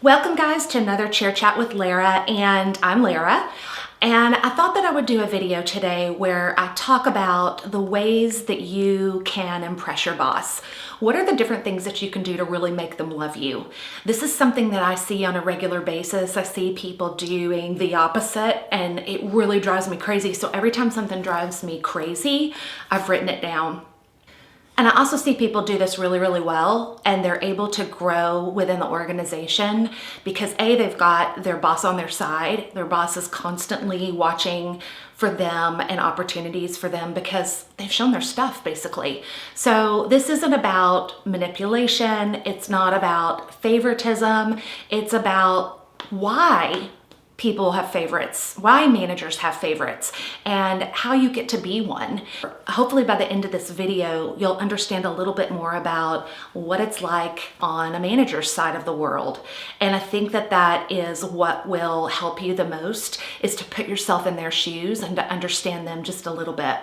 Welcome guys to another Chair Chat with Lara, and I'm Lara. And I thought that I would do a video today where I talk about the ways that you can impress your boss. What are the different things that you can do to really make them love you? This is something that I see on a regular basis. I see people doing the opposite and it really drives me crazy. So every time something drives me crazy, I've written it down. And I also see people do this really, really well, and they're able to grow within the organization because A, they've got their boss on their side. Their boss is constantly watching for them and opportunities for them because they've shown their stuff basically. So this isn't about manipulation. It's not about favoritism. It's about why people have favorites, why managers have favorites, and how you get to be one. Hopefully by the end of this video, you'll understand a little bit more about what it's like on a manager's side of the world. And I think that that is what will help you the most, is to put yourself in their shoes and to understand them just a little bit.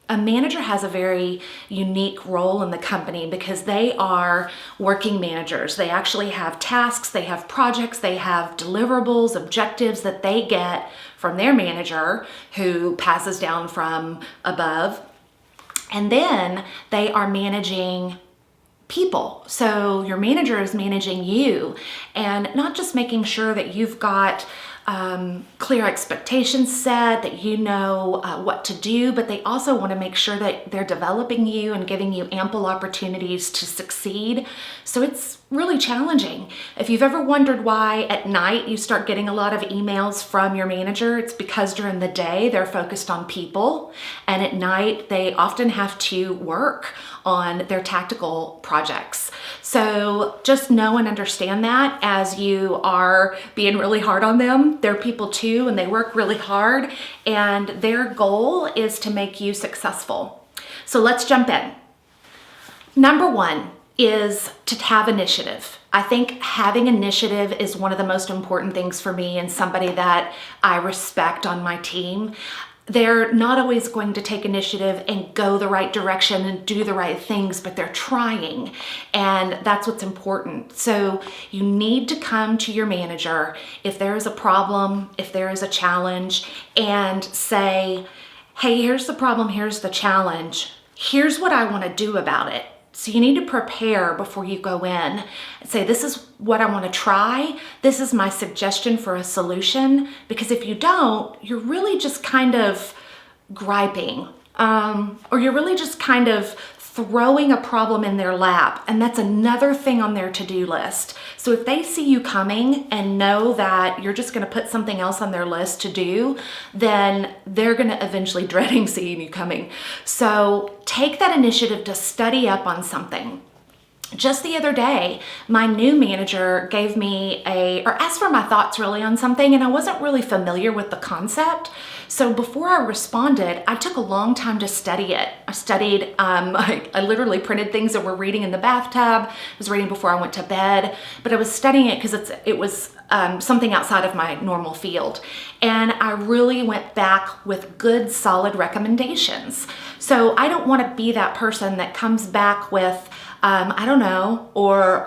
A manager has a very unique role in the company because they are working managers. They actually have tasks, they have projects, they have deliverables, objectives that they get from their manager who passes down from above. And then they are managing people. So your manager is managing you and not just making sure that you've got clear expectations set, that you know what to do, but they also want to make sure that they're developing you and giving you ample opportunities to succeed. So it's really challenging. If you've ever wondered why at night you start getting a lot of emails from your manager, it's because during the day they're focused on people, and at night they often have to work on their tactical projects. So just know and understand that as you are being really hard on them. They're people too, and they work really hard, and their goal is to make you successful. So let's jump in. Number one is to have initiative. I think having initiative is one of the most important things for me and somebody that I respect on my team. They're not always going to take initiative and go the right direction and do the right things, but they're trying, and that's what's important. So you need to come to your manager if there is a problem, if there is a challenge, and say, hey, here's the problem, here's the challenge, here's what I want to do about it. So you need to prepare before you go in and say, this is what I want to try. This is my suggestion for a solution. Because if you don't, you're really just kind of griping, or you're really just kind of throwing a problem in their lap. And that's another thing on their to-do list. So if they see you coming and know that you're just going to put something else on their list to do, then they're going to eventually dreading seeing you coming. So take that initiative to study up on something. Just the other day, my new manager gave me or asked for my thoughts really on something, and I wasn't really familiar with the concept. So before I responded, I took a long time to study it. I studied, I literally printed things that we're reading in the bathtub. I was reading before I went to bed, but I was studying it because it was something outside of my normal field. And I really went back with good, solid recommendations. So I don't want to be that person that comes back with, I don't know, or,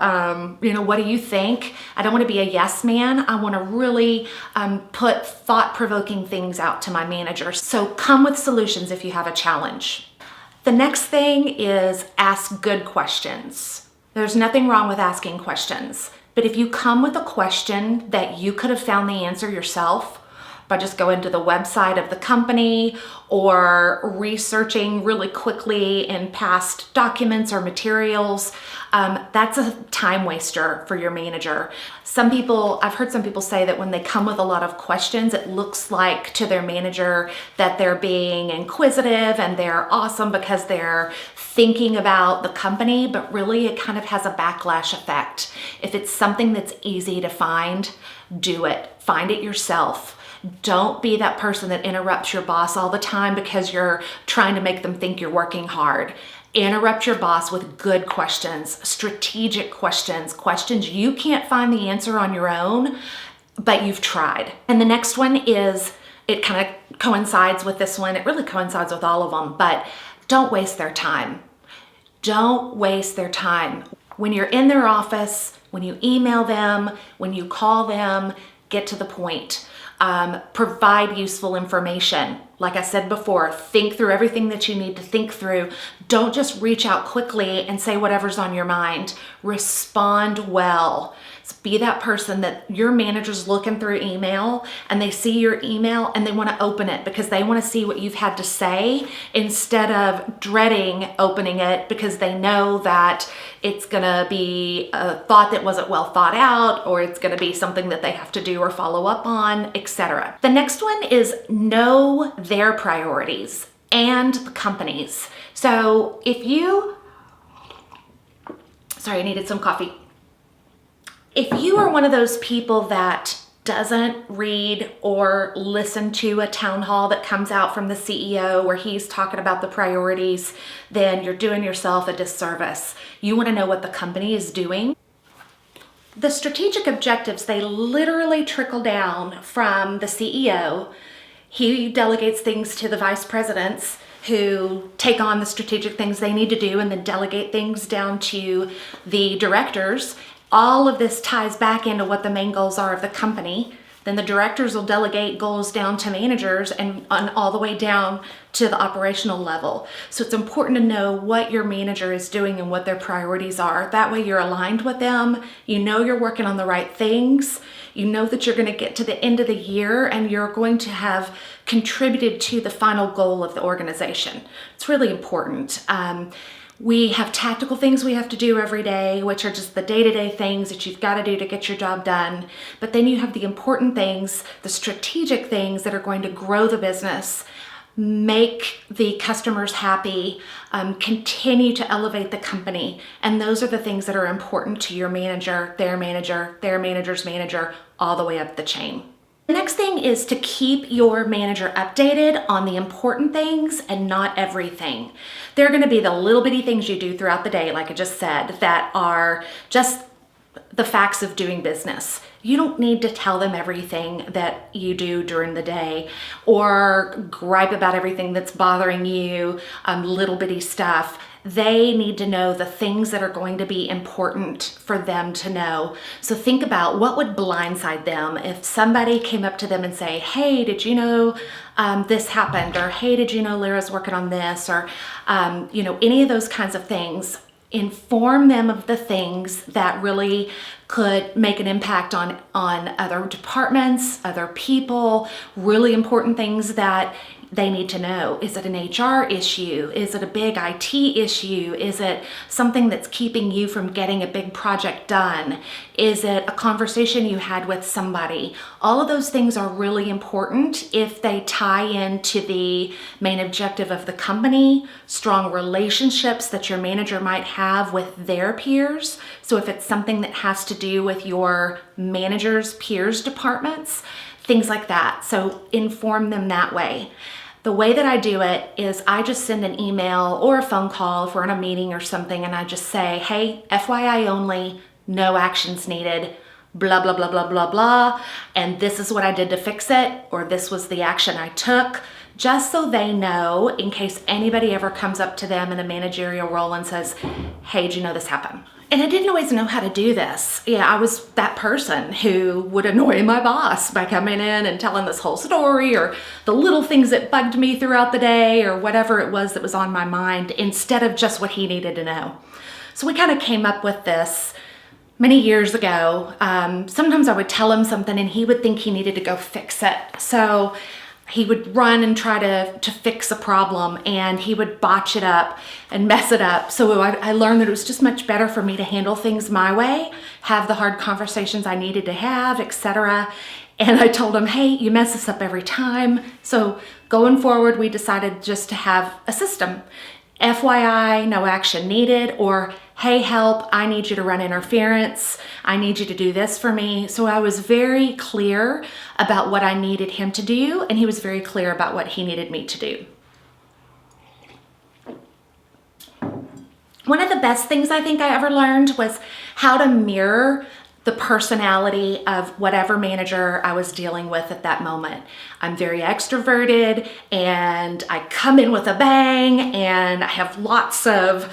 what do you think? I don't want to be a yes man. I want to really put thought-provoking things out to my manager. So come with solutions if you have a challenge. The next thing is ask good questions. There's nothing wrong with asking questions, but if you come with a question that you could have found the answer yourself, by just going to the website of the company or researching really quickly in past documents or materials, that's a time waster for your manager. I've heard some people say that when they come with a lot of questions, it looks like to their manager that they're being inquisitive and they're awesome because they're thinking about the company, but really it kind of has a backlash effect. If it's something that's easy to find, do it. Find it yourself. Don't be that person that interrupts your boss all the time because you're trying to make them think you're working hard. Interrupt your boss with good questions, strategic questions, questions you can't find the answer on your own, but you've tried. And the next one is, it kind of coincides with this one. It really coincides with all of them, but don't waste their time. Don't waste their time. When you're in their office, When you email them, when you call them, get to the point. Provide useful information. Like I said before, think through everything that you need to think through. Don't just reach out quickly and say whatever's on your mind. Respond well. So be that person that your manager's looking through email and they see your email and they want to open it because they want to see what you've had to say instead of dreading opening it because they know that it's going to be a thought that wasn't well thought out, or it's going to be something that they have to do or follow up on, etc. The next one is know their priorities and the company's. So if you, sorry, I needed some coffee. If you are one of those people that doesn't read or listen to a town hall that comes out from the CEO where he's talking about the priorities, then you're doing yourself a disservice. You want to know what the company is doing. The strategic objectives, they literally trickle down from the CEO. He delegates things to the vice presidents who take on the strategic things they need to do and then delegate things down to the directors. All of this ties back into what the main goals are of the company. Then the directors will delegate goals down to managers and all the way down to the operational level. So it's important to know what your manager is doing and what their priorities are. That way you're aligned with them. You know you're working on the right things. You know that you're going to get to the end of the year and you're going to have contributed to the final goal of the organization. It's really important. We have tactical things we have to do every day, which are just the day-to-day things that you've got to do to get your job done. But then you have the important things, the strategic things that are going to grow the business, make the customers happy, continue to elevate the company. And those are the things that are important to your manager, their manager's manager, all the way up the chain. The next thing is to keep your manager updated on the important things and not everything. There are going to be the little bitty things you do throughout the day, like I just said, that are just the facts of doing business. You don't need to tell them everything that you do during the day or gripe about everything that's bothering you, little bitty stuff. They need to know the things that are going to be important for them to know. So think about what would blindside them if somebody came up to them and say, hey, did you know this happened? Or hey, did you know Lara's working on this? Or any of those kinds of things. Inform them of the things that really could make an impact on other departments, other people, really important things that they need to know. Is it an HR issue? Is it a big IT issue? Is it something that's keeping you from getting a big project done? Is it a conversation you had with somebody? All of those things are really important if they tie into the main objective of the company, strong relationships that your manager might have with their peers. So if it's something that has to do with your manager's peers departments, things like that. So inform them that way. The way that I do it is I just send an email or a phone call if we're in a meeting or something, and I just say, hey, FYI only, no actions needed, blah, blah, blah, blah, blah, blah, and this is what I did to fix it, or this was the action I took, just so they know in case anybody ever comes up to them in a managerial role and says, hey, did you know this happened? And I didn't always know how to do this. Yeah, I was that person who would annoy my boss by coming in and telling this whole story or the little things that bugged me throughout the day or whatever it was that was on my mind instead of just what he needed to know. So we kind of came up with this many years ago. Sometimes I would tell him something and he would think he needed to go fix it. So he would run and try to fix a problem and he would botch it up and mess it up. So I learned that it was just much better for me to handle things my way, have the hard conversations I needed to have, etc. And I told him, hey, you mess this up every time. So going forward, we decided just to have a system. FYI, no action needed, or hey, help, I need you to run interference. I need you to do this for me. So I was very clear about what I needed him to do, and he was very clear about what he needed me to do. One of the best things I think I ever learned was how to mirror the personality of whatever manager I was dealing with at that moment. I'm very extroverted and I come in with a bang and I have lots of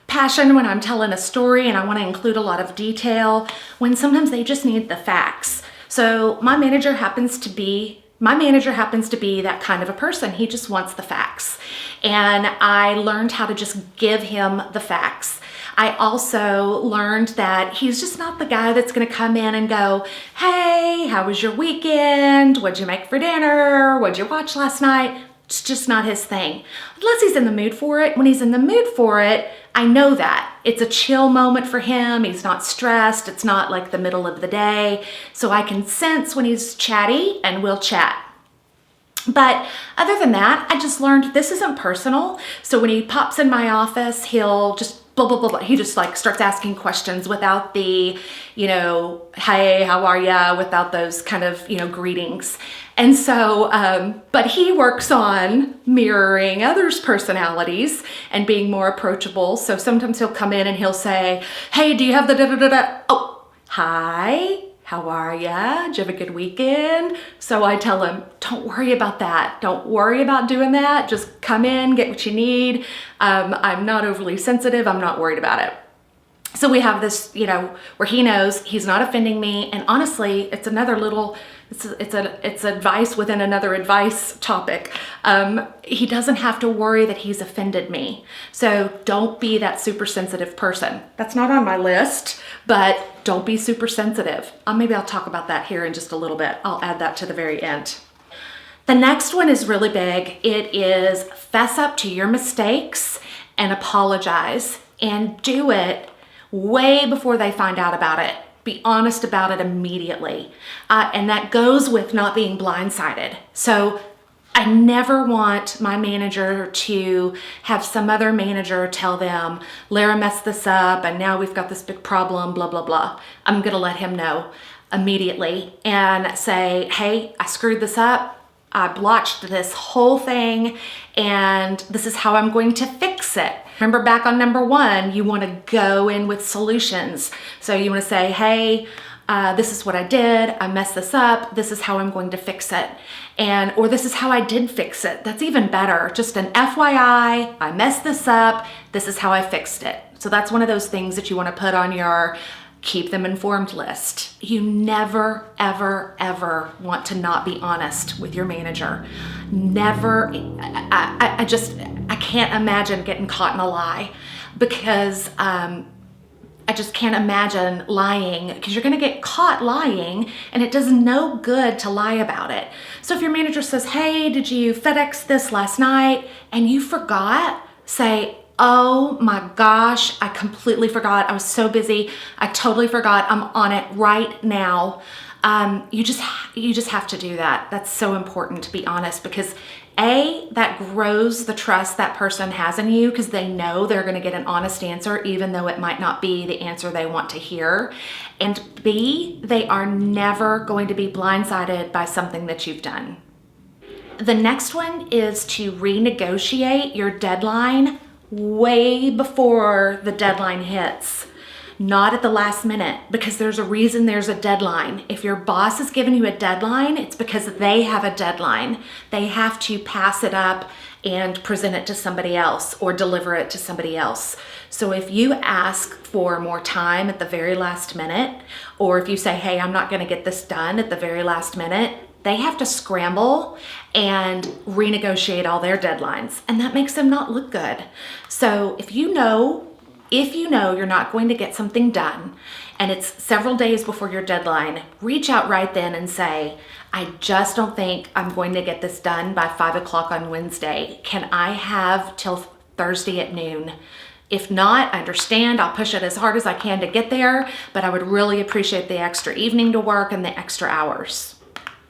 passion when I'm telling a story and I want to include a lot of detail, when sometimes they just need the facts. So my manager happens to be that kind of a person. He just wants the facts. And I learned how to just give him the facts. I also learned that he's just not the guy that's going to come in and go, hey, how was your weekend? What'd you make for dinner? What'd you watch last night? It's just not his thing. Unless he's in the mood for it. When he's in the mood for it, I know that. It's a chill moment for him. He's not stressed. It's not like the middle of the day. So I can sense when he's chatty and we'll chat. But other than that, I just learned this isn't personal. So when he pops in my office, he'll just blah, blah, blah, blah. He just like starts asking questions without the, hey, how are ya? Without those kind of, greetings. And so, but he works on mirroring others' personalities and being more approachable. So sometimes he'll come in and he'll say, hey, do you have the da-da-da-da? Oh, hi. How are ya? Did you have a good weekend? So I tell him, don't worry about that. Don't worry about doing that. Just come in, get what you need. I'm not overly sensitive. I'm not worried about it. So we have this, where he knows he's not offending me. And honestly, it's another little, it's advice within another advice topic. He doesn't have to worry that he's offended me. So don't be that super sensitive person. That's not on my list, but don't be super sensitive. Maybe I'll talk about that here in just a little bit. I'll add that to the very end. The next one is really big. It is fess up to your mistakes and apologize, and do it way before they find out about it. Be honest about it immediately. And that goes with not being blindsided. So I never want my manager to have some other manager tell them, Lara messed this up and now we've got this big problem, blah, blah, blah. I'm gonna let him know immediately and say, hey, I screwed this up. I blotched this whole thing and this is how I'm going to fix it. Remember back on number 1, you want to go in with solutions. So you want to say, hey, this is what I did. I messed this up. This is how I'm going to fix it. Or this is how I did fix it. That's even better. Just an FYI, I messed this up. This is how I fixed it. So that's one of those things that you want to put on your keep them informed list. You never, ever, ever want to not be honest with your manager. Never. I can't imagine getting caught in a lie, because I just can't imagine lying, because you're going to get caught lying and it does no good to lie about it. So if your manager says, hey, did you FedEx this last night? And you forgot, say, oh my gosh, I completely forgot. I was so busy. I totally forgot. I'm on it right now. You just have to do that. That's so important to be honest, because that grows the trust that person has in you, because they know they're going to get an honest answer, even though it might not be the answer they want to hear. And B, they are never going to be blindsided by something that you've done. The next one is to renegotiate your deadline way before the deadline hits. Not at the last minute, because there's a reason there's a deadline. If your boss is giving you a deadline, it's because they have a deadline. They have to pass it up and present it to somebody else or deliver it to somebody else. So if you ask for more time at the very last minute, or if you say, hey, I'm not going to get this done at the very last minute, they have to scramble and renegotiate all their deadlines, and that makes them not look good. So if you know you're not going to get something done and it's several days before your deadline, reach out right then and say, I just don't think I'm going to get this done by 5 o'clock on Wednesday. Can I have till Thursday at noon? If not, I understand. I'll push it as hard as I can to get there, but I would really appreciate the extra evening to work and the extra hours.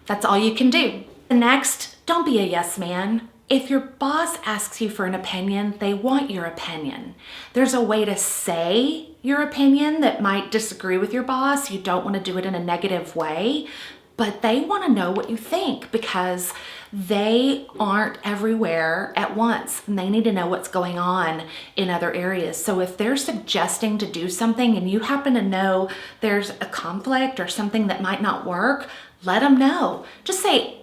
That's all you can do. Next, don't be a yes man. If your boss asks you for an opinion, they want your opinion. There's a way to say your opinion that might disagree with your boss. You don't want to do it in a negative way, but they want to know what you think, because they aren't everywhere at once and they need to know what's going on in other areas. So if they're suggesting to do something and you happen to know there's a conflict or something that might not work, let them know. Just say,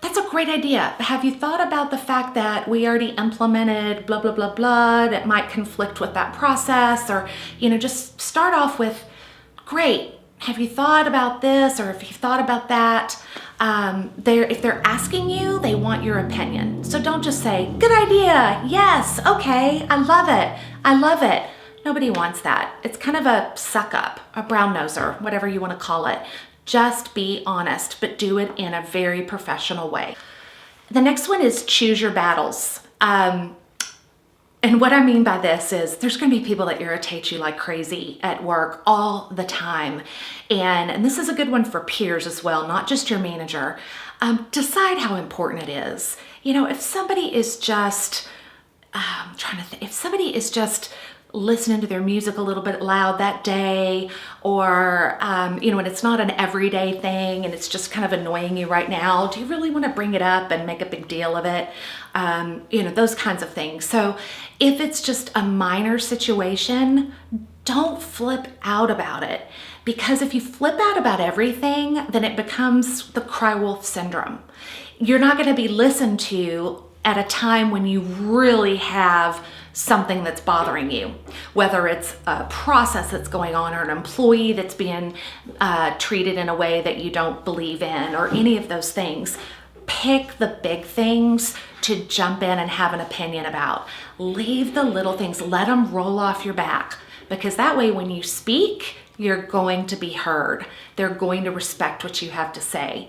That's a great idea. Have you thought about the fact that we already implemented blah, blah, blah, blah, that might conflict with that process? Or, just start off with, great, have you thought about this? Or if you've thought about that, if they're asking you, they want your opinion. So don't just say, good idea, yes, okay, I love it, I love it. Nobody wants that. It's kind of a suck up, a brown noser, whatever you want to call it. Just be honest, but do it in a very professional way. The next one is choose your battles. And what I mean by this is there's going to be people that irritate you like crazy at work all the time. And this is a good one for peers as well, not just your manager. Decide how important it is. If somebody is just, if somebody is just listening to their music a little bit loud that day, or, and it's not an everyday thing and it's just kind of annoying you right now, do you really want to bring it up and make a big deal of it? Those kinds of things. So if it's just a minor situation, don't flip out about it. Because if you flip out about everything, then it becomes the cry wolf syndrome. You're not going to be listened to at a time when you really have something that's bothering you, whether it's a process that's going on or an employee that's being treated in a way that you don't believe in, or any of those things. Pick the big things to jump in and have an opinion about. Leave the little things, let them roll off your back, because that way when you speak, you're going to be heard. They're going to respect what you have to say.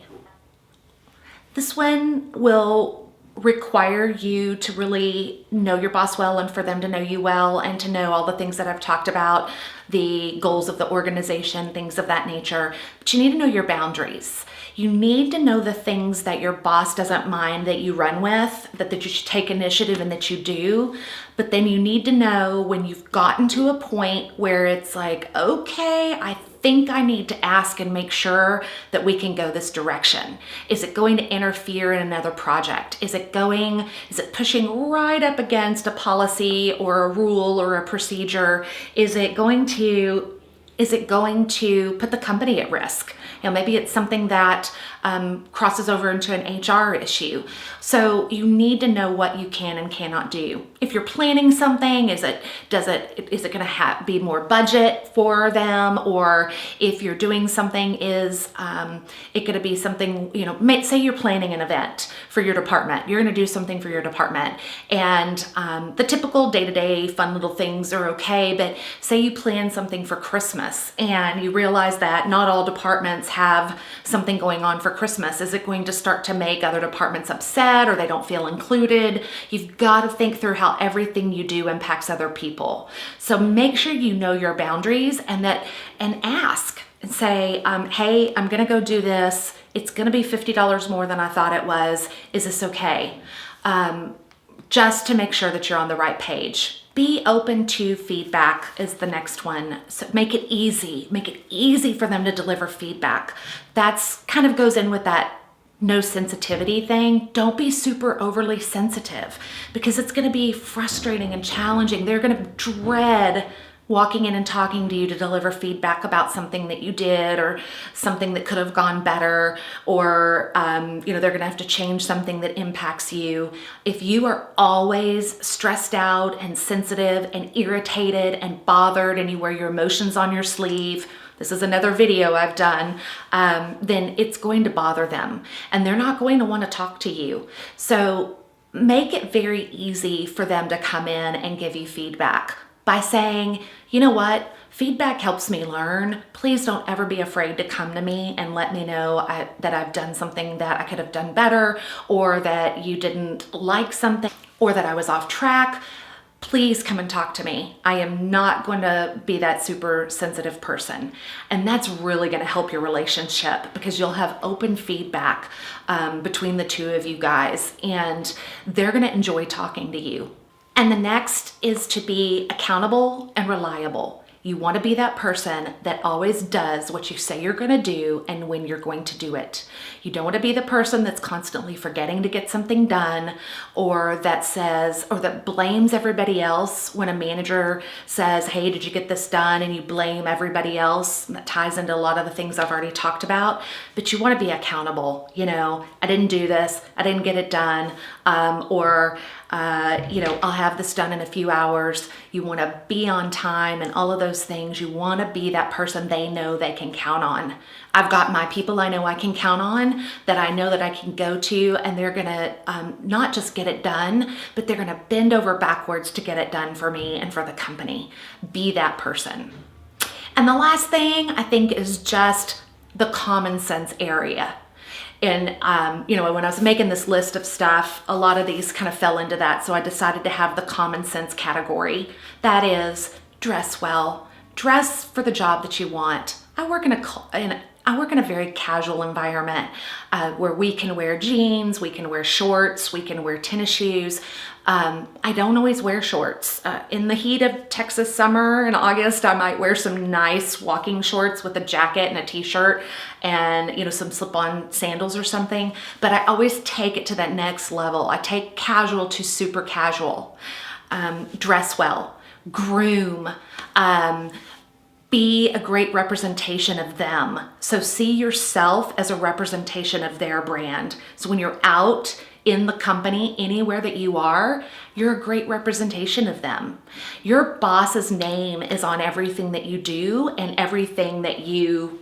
This one will require you to really know your boss well and for them to know you well and to know all the things that I've talked about, the goals of the organization, things of that nature. But you need to know your boundaries. You need to know the things that your boss doesn't mind that you run with, that you should take initiative and that you do. But then you need to know when you've gotten to a point where it's like, okay, I think I need to ask and make sure that we can go this direction. Is it going to interfere in another project? Is it pushing right up against a policy or a rule or a procedure? Is it going to put the company at risk? Maybe it's something that crosses over into an HR issue. So you need to know what you can and cannot do. If you're planning something, is it going to be more budget for them? Or if you're doing something, is it going to be something, say you're planning an event for your department. You're going to do something for your department. And the typical day-to-day fun little things are okay, but say you plan something for Christmas and you realize that not all departments have something going on for Christmas. Is it going to start to make other departments upset or they don't feel included? You've got to think through how everything you do impacts other people. So make sure you know your boundaries and ask and say, hey, I'm going to go do this. It's going to be $50 more than I thought it was. Is this okay? Just to make sure that you're on the right page. Be open to feedback is the next one. So make it easy. Make it easy for them to deliver feedback. That's kind of goes in with that no sensitivity thing. Don't be super overly sensitive because it's going to be frustrating and challenging. They're going to dread walking in and talking to you to deliver feedback about something that you did or something that could have gone better, or they're going to have to change something that impacts you. If you are always stressed out and sensitive and irritated and bothered and you wear your emotions on your sleeve, this is another video I've done, then it's going to bother them and they're not going to want to talk to you. So make it very easy for them to come in and give you feedback by saying, you know what, feedback helps me learn. Please don't ever be afraid to come to me and let me know that I've done something that I could have done better, or that you didn't like something, or that I was off track. Please come and talk to me. I am not going to be that super sensitive person. And that's really going to help your relationship because you'll have open feedback between the two of you guys, and they're going to enjoy talking to you. And the next is to be accountable and reliable. You want to be that person that always does what you say you're going to do and when you're going to do it. You don't want to be the person that's constantly forgetting to get something done, or that says, or that blames everybody else when a manager says, hey, did you get this done? And you blame everybody else. And that ties into a lot of the things I've already talked about. But you want to be accountable. You know, I didn't do this, I didn't get it done, I'll have this done in a few hours. You want to be on time and all of those things. You want to be that person they know they can count on. I've got my people I know I can count on, that I know that I can go to, and they're going to not just get it done, but they're going to bend over backwards to get it done for me and for the company. Be that person. And the last thing I think is just the common sense area. And, when I was making this list of stuff, a lot of these kind of fell into that. So I decided to have the common sense category. That is, dress well, dress for the job that you want. I work in a very casual environment where we can wear jeans, we can wear shorts, we can wear tennis shoes. I don't always wear shorts. In the heat of Texas summer in August, I might wear some nice walking shorts with a jacket and a t-shirt and, some slip-on sandals or something. But I always take it to that next level. I take casual to super casual. Dress well, groom, be a great representation of them. So see yourself as a representation of their brand. So when you're out in the company, anywhere that you are, you're a great representation of them. Your boss's name is on everything that you do and everything that you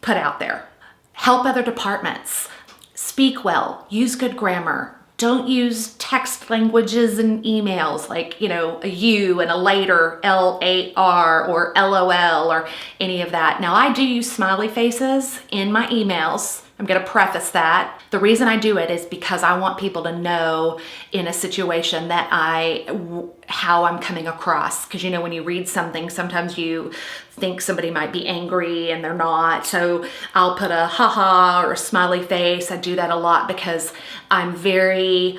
put out there. Help other departments. Speak well. Use good grammar. Don't use text languages and emails like, a you and a later, LAR or LOL or any of that. Now, I do use smiley faces in my emails. I'm going to preface that. The reason I do it is because I want people to know in a situation that how I'm coming across. Because, when you read something, sometimes you think somebody might be angry and they're not. So I'll put a haha or a smiley face. I do that a lot because I'm very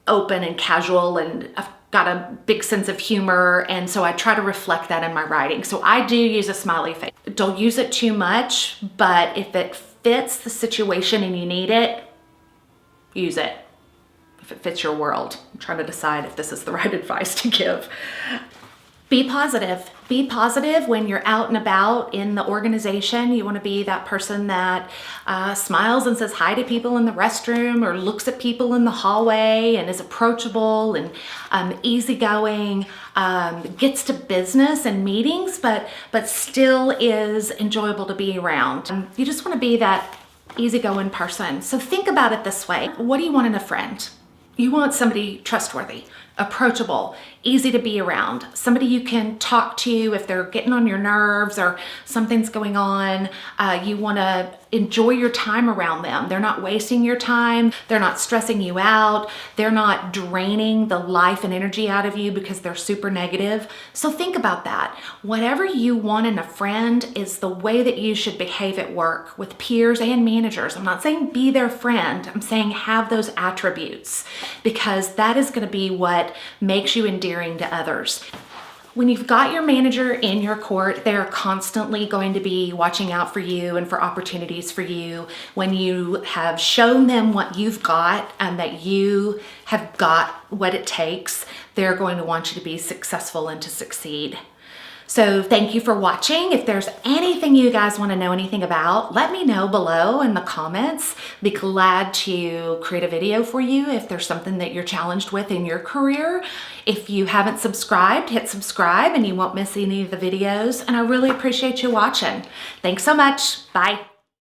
open and casual, and I've got a big sense of humor, and so I try to reflect that in my writing. So I do use a smiley face. Don't use it too much, but if it fits the situation and you need it, use it. If it fits your world. I'm trying to decide if this is the right advice to give. Be positive. Be positive when you're out and about in the organization. You want to be that person that smiles and says hi to people in the restroom, or looks at people in the hallway and is approachable and easygoing, gets to business and meetings, but still is enjoyable to be around. You just want to be that easygoing person. So think about it this way. What do you want in a friend? You want somebody trustworthy, approachable, easy to be around, somebody you can talk to if they're getting on your nerves or something's going on. You want to enjoy your time around them. They're not wasting your time. They're not stressing you out. They're not draining the life and energy out of you because they're super negative. So think about that. Whatever you want in a friend is the way that you should behave at work with peers and managers. I'm not saying be their friend. I'm saying have those attributes, because that is going to be what makes you endearing to others. When you've got your manager in your court, they're constantly going to be watching out for you and for opportunities for you. When you have shown them what you've got and that you have got what it takes, they're going to want you to be successful and to succeed. So thank you for watching. If there's anything you guys want to know anything about, let me know below in the comments. Be glad to create a video for you if there's something that you're challenged with in your career. If you haven't subscribed, hit subscribe and you won't miss any of the videos. And I really appreciate you watching. Thanks so much. Bye.